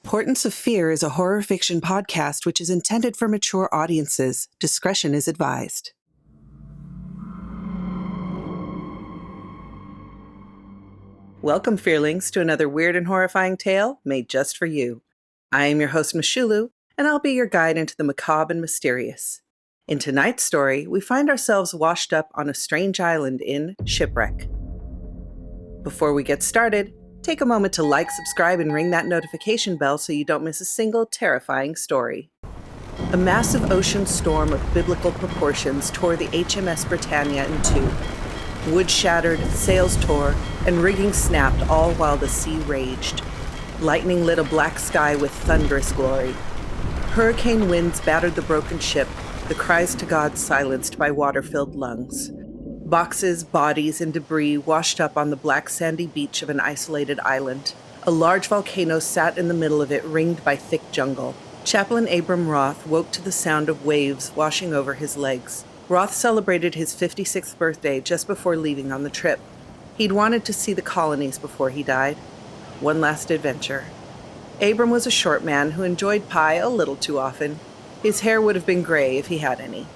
Portents of Fear is a horror fiction podcast which is intended for mature audiences. Discretion is advised. Welcome, Fearlings, to another weird and horrifying tale made just for you. I am your host, Michulhu, and I'll be your guide into the macabre and mysterious. In tonight's story, we find ourselves washed up on a strange island in Shipwreck. Before we get started, take a moment to like, subscribe, and ring that notification bell so you don't miss a single terrifying story. A massive ocean storm of biblical proportions tore the HMS Britannia in two. Wood shattered, sails tore, and rigging snapped, all while the sea raged. Lightning lit a black sky with thunderous glory. Hurricane winds battered the broken ship, the cries to God silenced by water-filled lungs. Boxes, bodies, and debris washed up on the black sandy beach of an isolated island. A large volcano sat in the middle of it, ringed by thick jungle. Chaplain Abram Roth woke to the sound of waves washing over his legs. Roth celebrated his 56th birthday just before leaving on the trip. He'd wanted to see the colonies before he died. One last adventure. Abram was a short man who enjoyed pie a little too often. His hair would have been gray if he had any.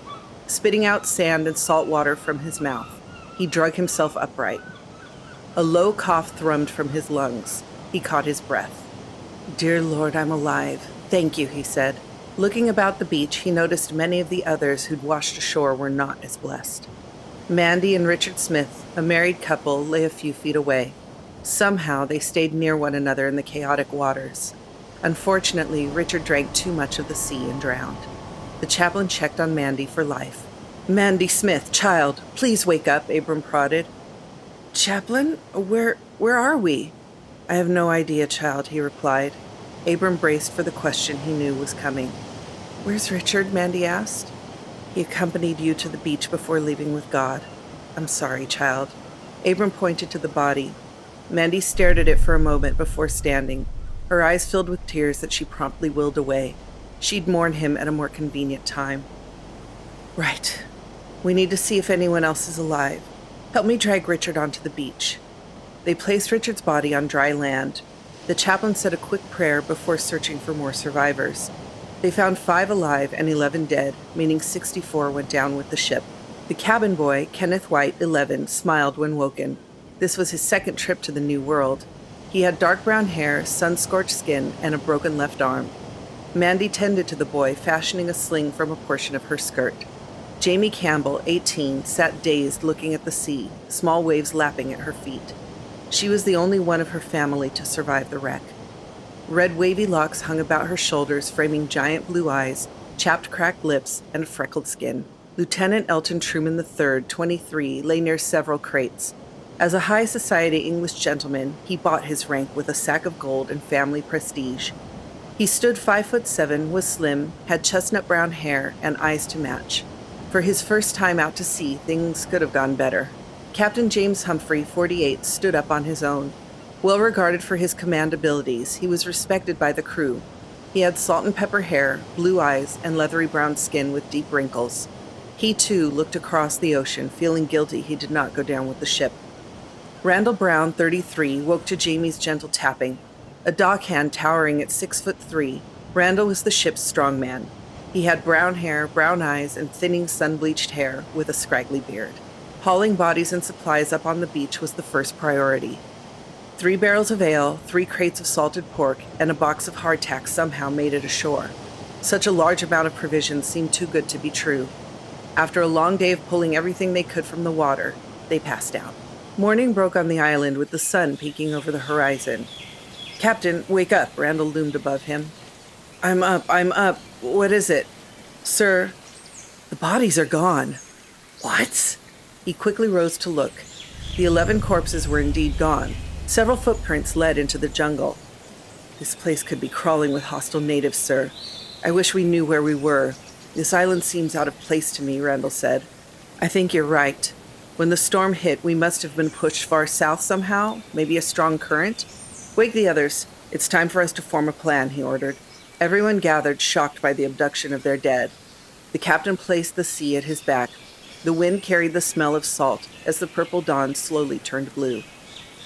Spitting out sand and salt water from his mouth, he drug himself upright. A low cough thrummed from his lungs. He caught his breath. "Dear Lord, I'm alive. Thank you," he said. Looking about the beach, he noticed many of the others who'd washed ashore were not as blessed. Mandy and Richard Smith, a married couple, lay a few feet away. Somehow, they stayed near one another in the chaotic waters. Unfortunately, Richard drank too much of the sea and drowned. The chaplain checked on Mandy for life. "Mandy Smith, child, please wake up," Abram prodded. "Chaplain, where are we?" "I have no idea, child," he replied. Abram braced for the question he knew was coming. "Where's Richard?" Mandy asked. "He accompanied you to the beach before leaving with God. I'm sorry, child." Abram pointed to the body. Mandy stared at it for a moment before standing, her eyes filled with tears that she promptly willed away. She'd mourn him at a more convenient time. "Right. We need to see if anyone else is alive. Help me drag Richard onto the beach." They placed Richard's body on dry land. The chaplain said a quick prayer before searching for more survivors. They found 5 alive and 11 dead, meaning 64 went down with the ship. The cabin boy, Kenneth White, 11, smiled when woken. This was his second trip to the New World. He had dark brown hair, sun-scorched skin, and a broken left arm. Mandy tended to the boy, fashioning a sling from a portion of her skirt. Jamie Campbell, 18, sat dazed looking at the sea, small waves lapping at her feet. She was the only one of her family to survive the wreck. Red wavy locks hung about her shoulders, framing giant blue eyes, chapped cracked lips, and freckled skin. Lieutenant Elton Truman III, 23, lay near several crates. As a high society English gentleman, he bought his rank with a sack of gold and family prestige. He stood 5'7", was slim, had chestnut brown hair, and eyes to match. For his first time out to sea, things could have gone better. Captain James Humphrey, 48, stood up on his own. Well regarded for his command abilities, he was respected by the crew. He had salt and pepper hair, blue eyes, and leathery brown skin with deep wrinkles. He, too, looked across the ocean, feeling guilty he did not go down with the ship. Randall Brown, 33, woke to Jamie's gentle tapping. A dockhand towering at 6'3", Randall was the ship's strongman. He had brown hair, brown eyes, and thinning sun-bleached hair with a scraggly beard. Hauling bodies and supplies up on the beach was the first priority. 3 barrels of ale, 3 crates of salted pork, and a box of hardtack somehow made it ashore. Such a large amount of provisions seemed too good to be true. After a long day of pulling everything they could from the water, they passed out. Morning broke on the island with the sun peeking over the horizon. "Captain, wake up," Randall loomed above him. I'm up. What is it?" "Sir, the bodies are gone." "What?" He quickly rose to look. The 11 corpses were indeed gone. Several footprints led into the jungle. "This place could be crawling with hostile natives, sir. I wish we knew where we were. This island seems out of place to me," Randall said. "I think you're right. When the storm hit, we must have been pushed far south somehow, maybe a strong current. Wake the others. It's time for us to form a plan," he ordered. Everyone gathered, shocked by the abduction of their dead. The captain placed the sea at his back. The wind carried the smell of salt as the purple dawn slowly turned blue.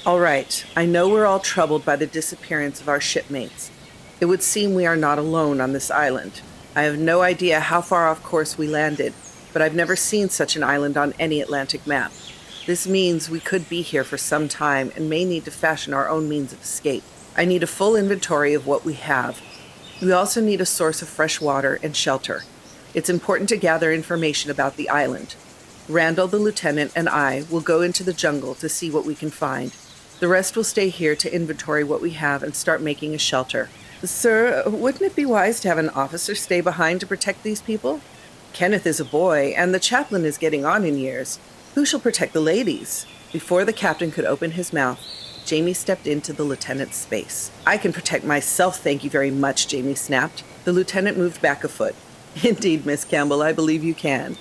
"All right, I know we're all troubled by the disappearance of our shipmates. It would seem we are not alone on this island. I have no idea how far off course we landed, but I've never seen such an island on any Atlantic map. This means we could be here for some time and may need to fashion our own means of escape. I need a full inventory of what we have. We also need a source of fresh water and shelter. It's important to gather information about the island. Randall, the lieutenant, and I will go into the jungle to see what we can find. The rest will stay here to inventory what we have and start making a shelter. Sir, wouldn't it be wise to have an officer stay behind to protect these people? Kenneth is a boy, and the chaplain is getting on in years. Who shall protect the ladies? Before the captain could open his mouth, Jamie stepped into the lieutenant's space. I can protect myself, thank you very much, Jamie snapped. The lieutenant moved back a foot. Indeed, Miss Campbell, I believe you can.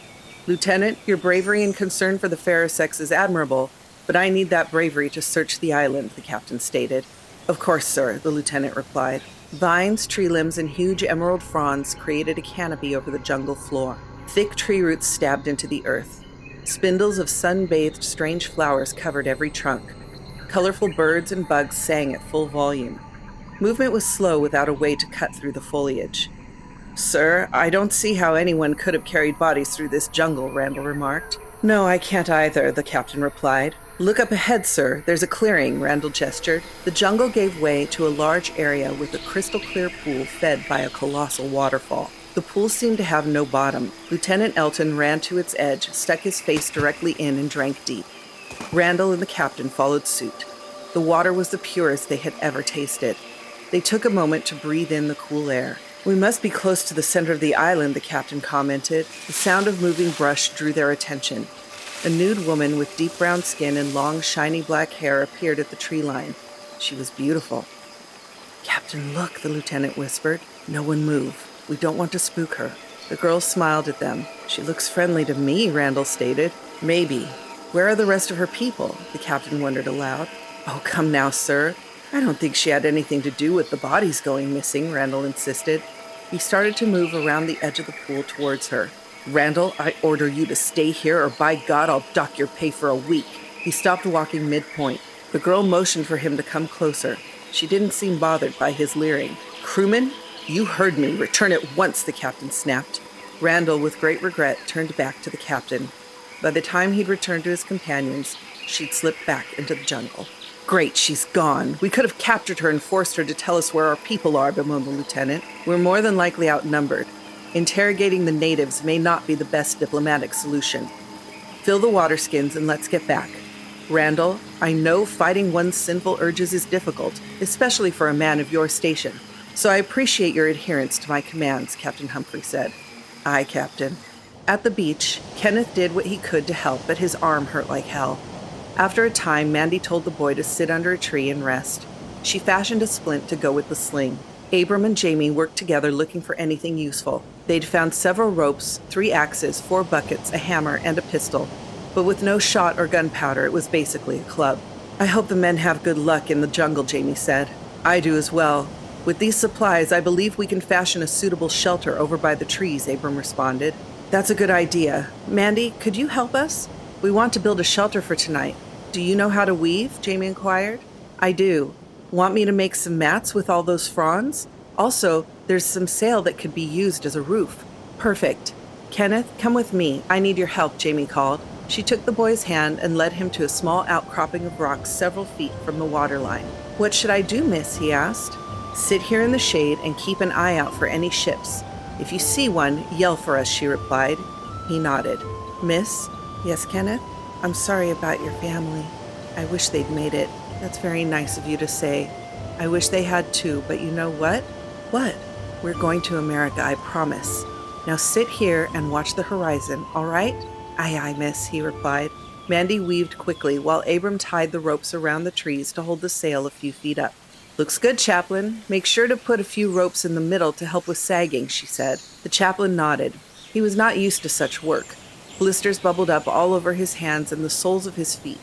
Lieutenant, your bravery and concern for the fairer sex is admirable, but I need that bravery to search the island, the captain stated. Of course, sir, the lieutenant replied. Vines, tree limbs, and huge emerald fronds created a canopy over the jungle floor. Thick tree roots stabbed into the earth. Spindles of sun-bathed strange flowers covered every trunk. Colorful birds and bugs sang at full volume. Movement was slow without a way to cut through the foliage. Sir, I don't see how anyone could have carried bodies through this jungle, Randall remarked. No, I can't either, the captain replied. Look up ahead, sir. There's a clearing, Randall gestured. The jungle gave way to a large area with a crystal-clear pool fed by a colossal waterfall. The pool seemed to have no bottom. Lieutenant Elton ran to its edge, stuck his face directly in, and drank deep. Randall and the captain followed suit. The water was the purest they had ever tasted. They took a moment to breathe in the cool air. We must be close to the center of the island, the captain commented. The sound of moving brush drew their attention. A nude woman with deep brown skin and long, shiny black hair appeared at the tree line. She was beautiful. Captain, look, the lieutenant whispered. No one move. We don't want to spook her. The girl smiled at them. She looks friendly to me, Randall stated. Maybe. Where are the rest of her people? The captain wondered aloud. Oh, come now, sir. I don't think she had anything to do with the bodies going missing, Randall insisted. He started to move around the edge of the pool towards her. Randall, I order you to stay here, or by God, I'll dock your pay for a week. He stopped walking midpoint. The girl motioned for him to come closer. She didn't seem bothered by his leering. Crewman, you heard me. Return at once, the captain snapped. Randall, with great regret, turned back to the captain. By the time he'd returned to his companions, she'd slipped back into the jungle. Great, she's gone. We could have captured her and forced her to tell us where our people are, bemoaned the lieutenant. We're more than likely outnumbered. Interrogating the natives may not be the best diplomatic solution. Fill the water skins and let's get back. Randall, I know fighting one's sinful urges is difficult, especially for a man of your station. So I appreciate your adherence to my commands, Captain Humphrey said. Aye, Captain. At the beach, Kenneth did what he could to help, but his arm hurt like hell. After a time, Mandy told the boy to sit under a tree and rest. She fashioned a splint to go with the sling. Abram and Jamie worked together looking for anything useful. They'd found several ropes, 3 axes, 4 buckets, a hammer, and a pistol. But with no shot or gunpowder, it was basically a club. I hope the men have good luck in the jungle, Jamie said. I do as well. With these supplies, I believe we can fashion a suitable shelter over by the trees, Abram responded. That's a good idea. Mandy, could you help us? We want to build a shelter for tonight. Do you know how to weave? Jamie inquired. I do. Want me to make some mats with all those fronds? Also, there's some sail that could be used as a roof. Perfect. Kenneth, come with me. I need your help, Jamie called. She took the boy's hand and led him to a small outcropping of rocks several feet from the waterline. What should I do, miss? He asked. Sit here in the shade and keep an eye out for any ships. If you see one, yell for us, she replied. He nodded. Miss? Yes, Kenneth? I'm sorry about your family. I wish they'd made it. That's very nice of you to say. I wish they had too, but you know what? What? We're going to America, I promise. Now sit here and watch the horizon, all right? Aye, aye, miss, he replied. Mandy weaved quickly while Abram tied the ropes around the trees to hold the sail a few feet up. Looks good, Chaplain. Make sure to put a few ropes in the middle to help with sagging, she said. The chaplain nodded. He was not used to such work. Blisters bubbled up all over his hands and the soles of his feet.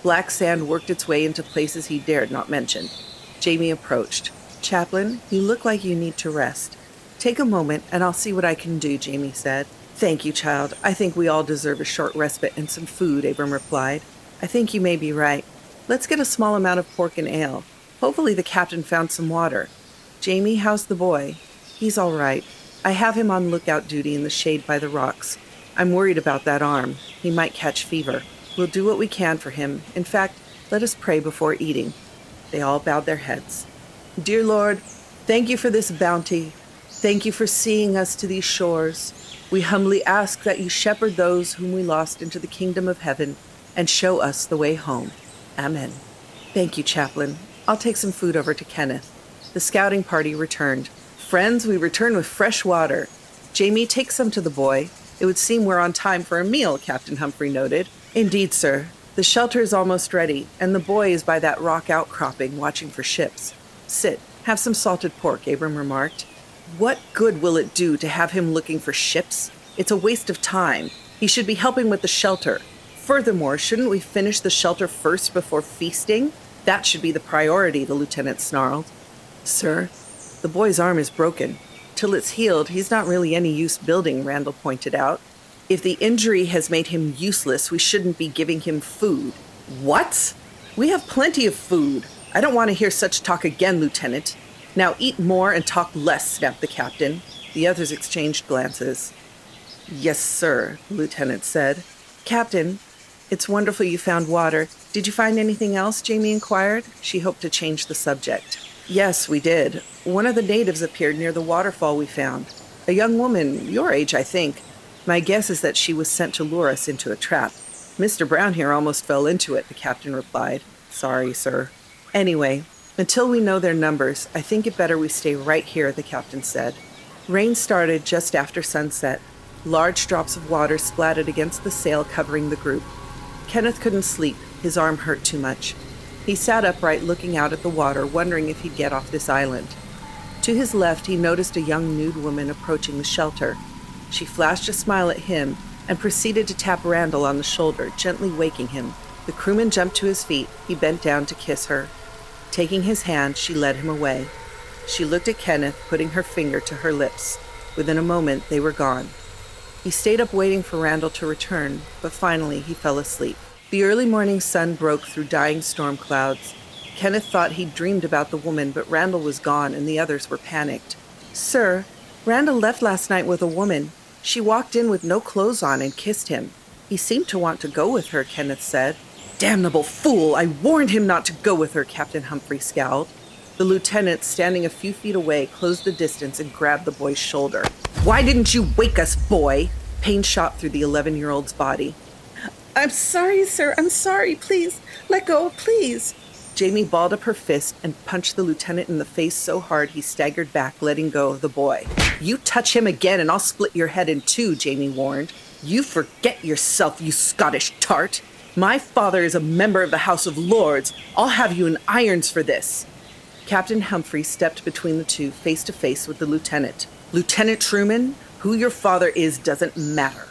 Black sand worked its way into places he dared not mention. Jamie approached. Chaplain, you look like you need to rest. Take a moment and I'll see what I can do, Jamie said. Thank you, child. I think we all deserve a short respite and some food, Abram replied. I think you may be right. Let's get a small amount of pork and ale. Hopefully the captain found some water. Jamie, how's the boy? He's all right. I have him on lookout duty in the shade by the rocks. I'm worried about that arm. He might catch fever. We'll do what we can for him. In fact, let us pray before eating." They all bowed their heads. "Dear Lord, thank you for this bounty. Thank you for seeing us to these shores. We humbly ask that you shepherd those whom we lost into the kingdom of heaven and show us the way home. Amen." "Thank you, Chaplain. I'll take some food over to Kenneth." The scouting party returned. "Friends, we return with fresh water. Jamie, take some to the boy. It would seem we're on time for a meal," Captain Humphrey noted. "Indeed, sir. The shelter is almost ready, and the boy is by that rock outcropping watching for ships." "Sit. Have some salted pork," Abram remarked. "What good will it do to have him looking for ships? It's a waste of time. He should be helping with the shelter. Furthermore, shouldn't we finish the shelter first before feasting? That should be the priority," the lieutenant snarled. "Sir, the boy's arm is broken. Till it's healed, he's not really any use building," Randall pointed out. "If the injury has made him useless, we shouldn't be giving him food." "What? We have plenty of food. I don't want to hear such talk again, Lieutenant. Now eat more and talk less," snapped the captain. The others exchanged glances. "Yes, sir," the lieutenant said. "Captain, it's wonderful you found water. Did you find anything else?" Jamie inquired. She hoped to change the subject. "Yes, we did. One of the natives appeared near the waterfall we found. A young woman, your age, I think. My guess is that she was sent to lure us into a trap. Mr. Brown here almost fell into it," the captain replied. "Sorry, sir. Anyway, until we know their numbers, I think it better we stay right here," the captain said. Rain started just after sunset. Large drops of water splattered against the sail covering the group. Kenneth couldn't sleep. His arm hurt too much. He sat upright looking out at the water, wondering if he'd get off this island. To his left, he noticed a young nude woman approaching the shelter. She flashed a smile at him and proceeded to tap Randall on the shoulder, gently waking him. The crewman jumped to his feet. He bent down to kiss her. Taking his hand, she led him away. She looked at Kenneth, putting her finger to her lips. Within a moment, they were gone. He stayed up waiting for Randall to return, but finally he fell asleep. The early morning sun broke through dying storm clouds. Kenneth thought he'd dreamed about the woman, but Randall was gone and the others were panicked. "Sir, Randall left last night with a woman. She walked in with no clothes on and kissed him. He seemed to want to go with her," Kenneth said. "Damnable fool! I warned him not to go with her," Captain Humphrey scowled. The lieutenant, standing a few feet away, closed the distance and grabbed the boy's shoulder. "Why didn't you wake us, boy?" Pain shot through the 11-year-old's body. "I'm sorry, sir. I'm sorry. Please, let go, please." Jamie balled up her fist and punched the lieutenant in the face so hard he staggered back, letting go of the boy. "You touch him again and I'll split your head in two," Jamie warned. "You forget yourself, you Scottish tart. My father is a member of the House of Lords. I'll have you in irons for this." Captain Humphrey stepped between the two, face to face with the lieutenant. "Lieutenant Truman, who your father is doesn't matter.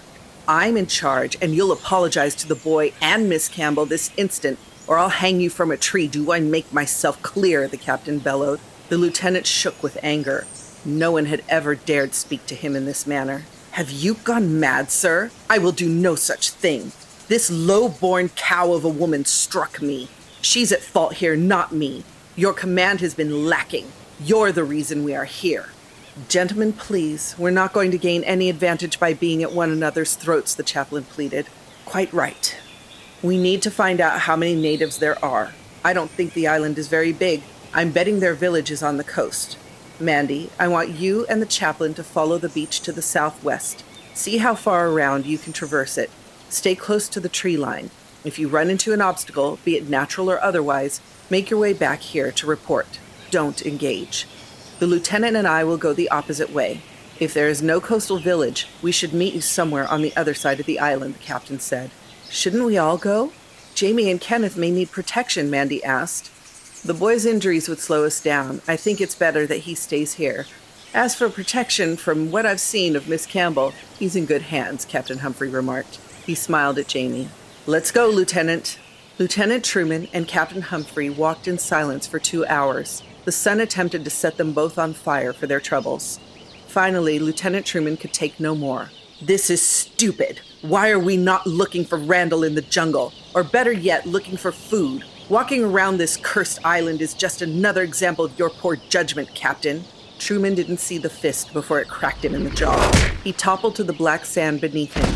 I'm in charge, and you'll apologize to the boy and Miss Campbell this instant, or I'll hang you from a tree. Do I make myself clear?" the captain bellowed. The lieutenant shook with anger. No one had ever dared speak to him in this manner. "Have you gone mad, sir? I will do no such thing. This low-born cow of a woman struck me. She's at fault here, not me. Your command has been lacking. You're the reason we are here." "Gentlemen, please, we're not going to gain any advantage by being at one another's throats," the chaplain pleaded. "Quite right. We need to find out how many natives there are. I don't think the island is very big. I'm betting their village is on the coast. Mandy, I want you and the chaplain to follow the beach to the southwest. See how far around you can traverse it. Stay close to the tree line. If you run into an obstacle, be it natural or otherwise, make your way back here to report. Don't engage. The lieutenant and I will go the opposite way. If there is no coastal village, we should meet you somewhere on the other side of the island," the captain said. "Shouldn't we all go? Jamie and Kenneth may need protection," Mandy asked. "The boy's injuries would slow us down. I think it's better that he stays here. As for protection, from what I've seen of Miss Campbell, he's in good hands," Captain Humphrey remarked. He smiled at Jamie. "Let's go, Lieutenant." Lieutenant Truman and Captain Humphrey walked in silence for 2 hours. The sun attempted to set them both on fire for their troubles. Finally, Lieutenant Truman could take no more. "This is stupid. Why are we not looking for Randall in the jungle? Or better yet, looking for food? Walking around this cursed island is just another example of your poor judgment, Captain. Truman didn't see the fist before it cracked him in the jaw. He toppled to the black sand beneath him.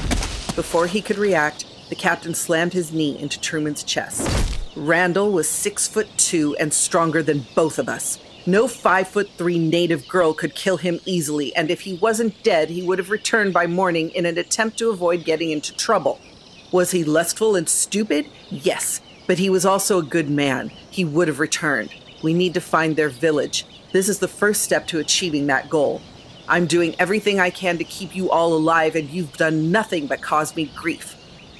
Before he could react, the captain slammed his knee into Truman's chest. Randall was 6'2" and stronger than both of us. No 5'3" native girl could kill him easily, and if he wasn't dead, he would have returned by morning in an attempt to avoid getting into trouble. Was he lustful and stupid? Yes, but he was also a good man. He would have returned. We need to find their village. This is the first step to achieving that goal. I'm doing everything I can to keep you all alive, and you've done nothing but cause me grief.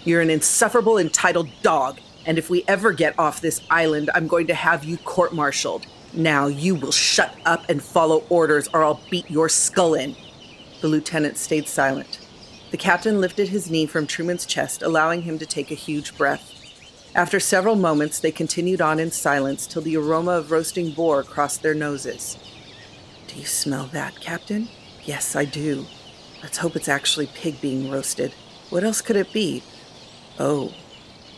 You're an insufferable, entitled dog, and if we ever get off this island, I'm going to have you court-martialed. Now you will shut up and follow orders, or I'll beat your skull in. The lieutenant stayed silent. The captain lifted his knee from Truman's chest, allowing him to take a huge breath. After several moments, they continued on in silence till the aroma of roasting boar crossed their noses. Do you smell that, Captain? Yes, I do. Let's hope it's actually pig being roasted. What else could it be? Oh,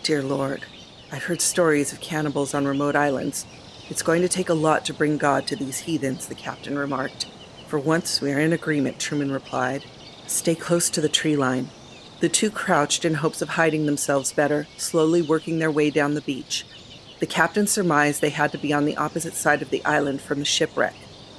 dear Lord. I've heard stories of cannibals on remote islands. It's going to take a lot to bring God to these heathens, the captain remarked. For once, we are in agreement, Truman replied. Stay close to the tree line. The two crouched in hopes of hiding themselves better, slowly working their way down the beach. The captain surmised they had to be on the opposite side of the island from the shipwreck.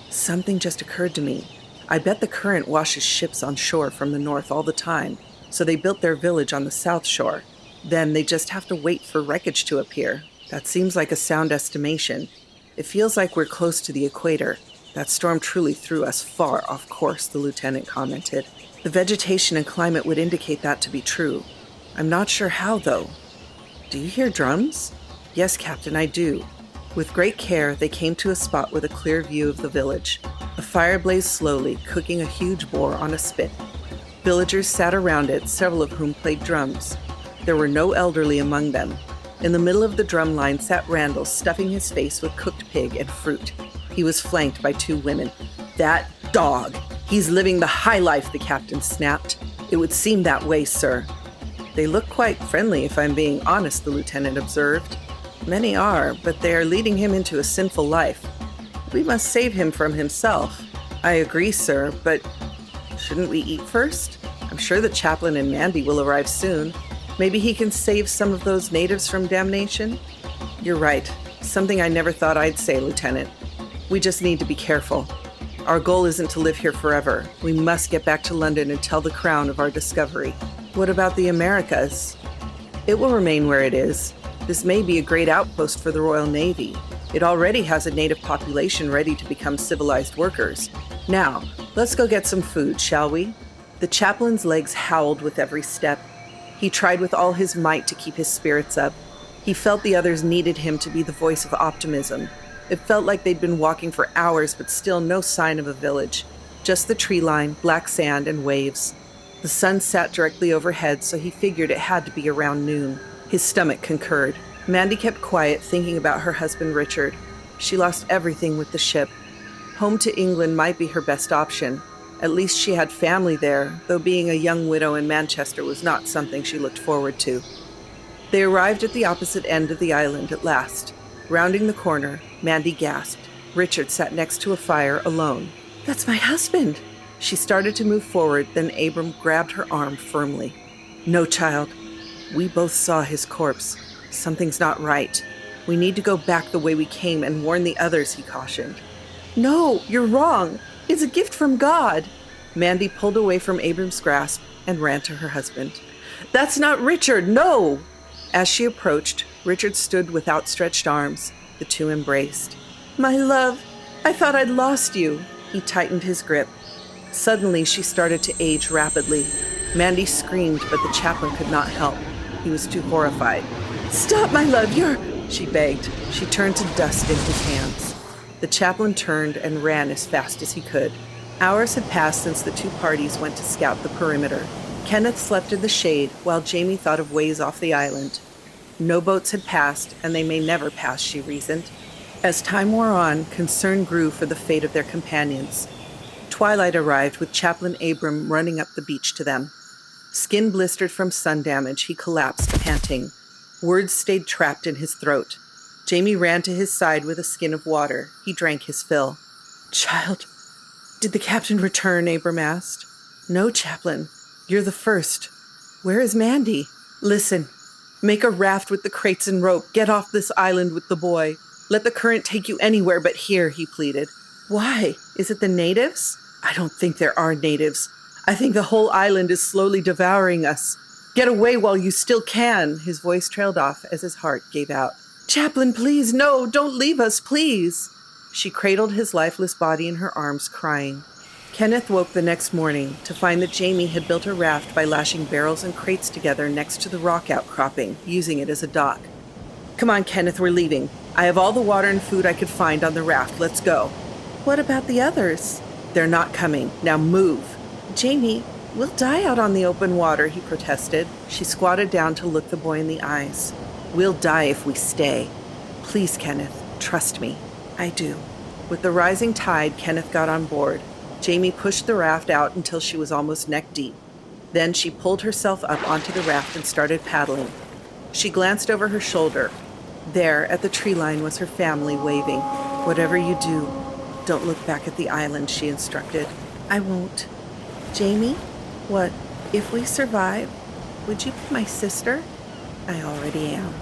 Something just occurred to me. I bet the current washes ships on shore from the north all the time, so they built their village on the south shore. Then they just have to wait for wreckage to appear. That seems like a sound estimation. It feels like we're close to the equator. That storm truly threw us far off course, the lieutenant commented. The vegetation and climate would indicate that to be true. I'm not sure how, though. Do you hear drums? Yes, Captain, I do. With great care, they came to a spot with a clear view of the village. A fire blazed slowly, cooking a huge boar on a spit. Villagers sat around it, several of whom played drums. There were no elderly among them. In the middle of the drum line sat Randall, stuffing his face with cooked pig and fruit. He was flanked by two women. That dog! He's living the high life, the captain snapped. It would seem that way, sir. They look quite friendly, if I'm being honest, the lieutenant observed. Many are, but they are leading him into a sinful life. We must save him from himself. I agree, sir, but shouldn't we eat first? I'm sure the chaplain and Mandy will arrive soon. Maybe he can save some of those natives from damnation? You're right. Something I never thought I'd say, Lieutenant. We just need to be careful. Our goal isn't to live here forever. We must get back to London and tell the Crown of our discovery. What about the Americas? It will remain where it is. This may be a great outpost for the Royal Navy. It already has a native population ready to become civilized workers. Now, let's go get some food, shall we? The chaplain's legs howled with every step. He tried with all his might to keep his spirits up. He felt the others needed him to be the voice of optimism. It felt like they'd been walking for hours, but still no sign of a village. Just the tree line, black sand, and waves. The sun sat directly overhead, so he figured it had to be around noon. His stomach concurred. Mandy kept quiet, thinking about her husband Richard. She lost everything with the ship. Home to England might be her best option. At least she had family there, though being a young widow in Manchester was not something she looked forward to. They arrived at the opposite end of the island at last. Rounding the corner, Mandy gasped. Richard sat next to a fire alone. That's my husband! She started to move forward, then Abram grabbed her arm firmly. No, child. We both saw his corpse. Something's not right. We need to go back the way we came and warn the others, he cautioned. No, you're wrong. It's a gift from God. Mandy pulled away from Abram's grasp and ran to her husband. That's not Richard, no! As she approached, Richard stood with outstretched arms. The two embraced. My love, I thought I'd lost you. He tightened his grip. Suddenly, she started to age rapidly. Mandy screamed, but the chaplain could not help. He was too horrified. Stop, my love, she begged. She turned to dust in his hands. The chaplain turned and ran as fast as he could. Hours had passed since the two parties went to scout the perimeter. Kenneth slept in the shade, while Jamie thought of ways off the island. No boats had passed, and they may never pass, she reasoned. As time wore on, concern grew for the fate of their companions. Twilight arrived with Chaplain Abram running up the beach to them. Skin blistered from sun damage, he collapsed, panting. Words stayed trapped in his throat. Jamie ran to his side with a skin of water. He drank his fill. "Child, did the captain return?" Abram asked. "No, Chaplain. You're the first. Where is Mandy?" "Listen. Make a raft with the crates and rope. Get off this island with the boy. Let the current take you anywhere but here," he pleaded. "Why? Is it the natives?" "I don't think there are natives. I think the whole island is slowly devouring us. Get away while you still can." His voice trailed off as his heart gave out. "Chaplain, please, no, don't leave us, please." She cradled his lifeless body in her arms, crying. Kenneth woke the next morning to find that Jamie had built a raft by lashing barrels and crates together next to the rock outcropping, using it as a dock. "Come on, Kenneth, we're leaving. I have all the water and food I could find on the raft. Let's go." "What about the others?" "They're not coming. Now move." "Jamie, we'll die out on the open water," he protested. She squatted down to look the boy in the eyes. "We'll die if we stay. Please, Kenneth, trust me." "I do." With the rising tide, Kenneth got on board. Jamie pushed the raft out until she was almost neck deep. Then she pulled herself up onto the raft and started paddling. She glanced over her shoulder. There, at the tree line, was her family waving. "Whatever you do, don't look back at the island," she instructed. "I won't." "Jamie, what, if we survive, would you be my sister?" "I already am."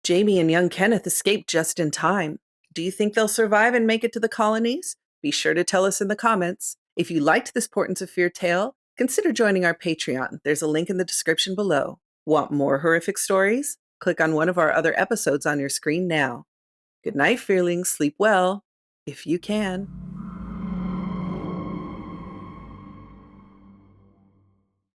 Jamie and young Kenneth escaped just in time. Do you think they'll survive and make it to the colonies? Be sure to tell us in the comments. If you liked this Portents of Fear tale, consider joining our Patreon. There's a link in the description below. Want more horrific stories? Click on one of our other episodes on your screen now. Good night, Fearlings. Sleep well, if you can.